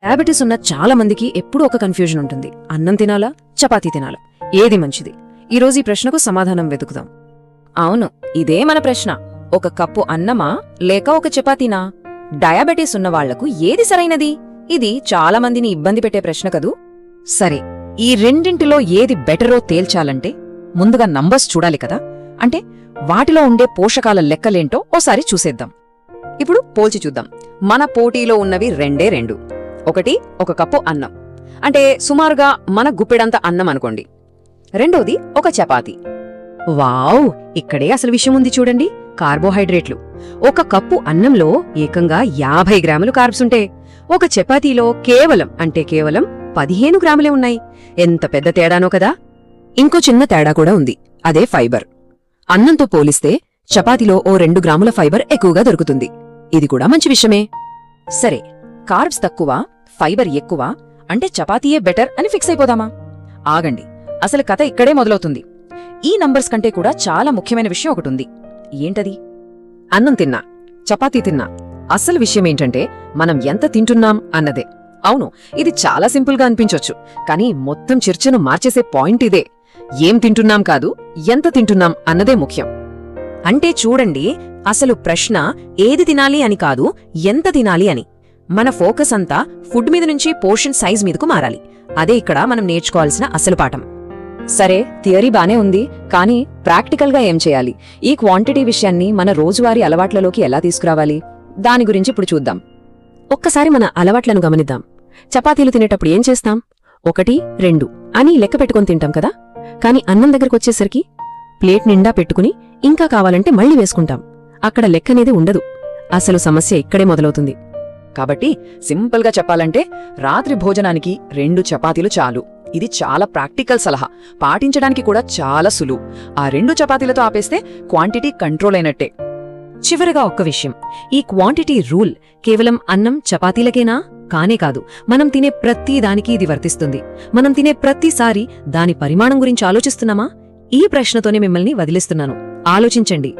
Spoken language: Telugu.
డయాబెటీస్ ఉన్న చాలా మందికి ఎప్పుడూ ఒక కన్ఫ్యూజన్ ఉంటుంది. అన్నం తినాలా, చపాతీ తినాలా, ఏది మంచిది? ఈరోజు ఈ ప్రశ్నకు సమాధానం వెతుకుదాం. అవును, ఇదే మన ప్రశ్న. ఒక కప్పు అన్నమా లేక ఒక చపాతీనా? డయాబెటీస్ ఉన్నవాళ్లకు ఏది సరైనది? ఇది చాలా మందిని ఇబ్బంది పెట్టే ప్రశ్న కదూ. సరే, ఈ రెండింటిలో ఏది బెటరో తేల్చాలంటే ముందుగా నంబర్స్ చూడాలి కదా. అంటే వాటిలో ఉండే పోషకాల లెక్కలేంటో ఓసారి చూసేద్దాం. ఇప్పుడు పోల్చి చూద్దాం. మన పోటీలో ఉన్నవి రెండే రెండు. ఒకటి ఒక కప్పు అన్నం, అంటే సుమారుగా మన గుప్పెడంత అన్నం అనుకోండి. రెండోది ఒక చపాతీ. వావ్, ఇక్కడే అసలు విషయం ఉంది చూడండి. కార్బోహైడ్రేట్లు. ఒక కప్పు అన్నంలో ఏకంగా 50 గ్రాములు కార్బ్స్ ఉంటే, ఒక చపాతీలో కేవలం 15 గ్రాములే ఉన్నాయి. ఎంత పెద్ద తేడానో కదా. ఇంకో చిన్న తేడా కూడా ఉంది, అదే ఫైబర్. అన్నంతో పోలిస్తే చపాతీలో ఓ 2 గ్రాముల ఫైబర్ ఎక్కువగా దొరుకుతుంది. ఇది కూడా మంచి విషయమే. సరే, కార్బ్స్ తక్కువ, ఫైబర్ ఎక్కువ అంటే చపాతీయే బెటర్ అని ఫిక్స్ అయిపోదామా? ఆగండి, అసలు కథ ఇక్కడే మొదలవుతుంది. ఈ నంబర్స్ కంటే కూడా చాలా ముఖ్యమైన విషయం ఒకటుంది. ఏంటది? అన్నం తిన్నా, చపాతీ తిన్నా, అసలు విషయమేంటంటే మనం ఎంత తింటున్నాం అన్నదే. అవును, ఇది చాలా సింపుల్గా అనిపించొచ్చు, కానీ మొత్తం చర్చను మార్చేసే పాయింట్ ఇదే. ఏం తింటున్నాం కాదు, ఎంత తింటున్నాం అన్నదే ముఖ్యం. అంటే చూడండి, అసలు ప్రశ్న ఏది తినాలి అని కాదు, ఎంత తినాలి అని. మన ఫోకస్ అంతా ఫుడ్ మీద నుంచి పోర్షన్ సైజ్ మీదకు మారాలి. అదే ఇక్కడ మనం నేర్చుకోవాల్సిన అసలు పాఠం. సరే, థియరీ బానే ఉంది, కానీ ప్రాక్టికల్గా ఏం చేయాలి? ఈ క్వాంటిటీ విషయాన్ని మన రోజువారీ అలవాట్లలోకి ఎలా తీసుకురావాలి? దాని గురించి ఇప్పుడు చూద్దాం. ఒక్కసారి మన అలవాట్లను గమనిద్దాం. చపాతీలు తినేటప్పుడు ఏం చేస్తాం? 1, 2 అని లెక్క పెట్టుకొని తింటాం కదా. కాని అన్నం దగ్గరకొచ్చేసరికి ప్లేట్ నిండా పెట్టుకుని ఇంకా కావాలంటే మళ్ళీ వేసుకుంటాం. అక్కడ లెక్కనేది ఉండదు. అసలు సమస్య ఇక్కడే మొదలవుతుంది. కాబట్టి సింపుల్గా చెప్పాలంటే రాత్రి భోజనానికి 2 చపాతీలు చాలు. ఇది చాలా ప్రాక్టికల్ సలహా, పాటించడానికి కూడా చాలా సులువు. ఆ 2 చపాతీలతో ఆపేస్తే క్వాంటిటీ కంట్రోల్ అయినట్టే. చివరగా ఒక్క విషయం, ఈ క్వాంటిటీ రూల్ కేవలం అన్నం చపాతీలకేనా? కానే కాదు. మనం తినే ప్రతి దానికి ఇది వర్తిస్తుంది. మనం తినే ప్రతిసారి దాని పరిమాణం గురించి ఆలోచిస్తున్నామా? ఈ ప్రశ్నతోనే మిమ్మల్ని వదిలిస్తున్నాను. ఆలోచించండి.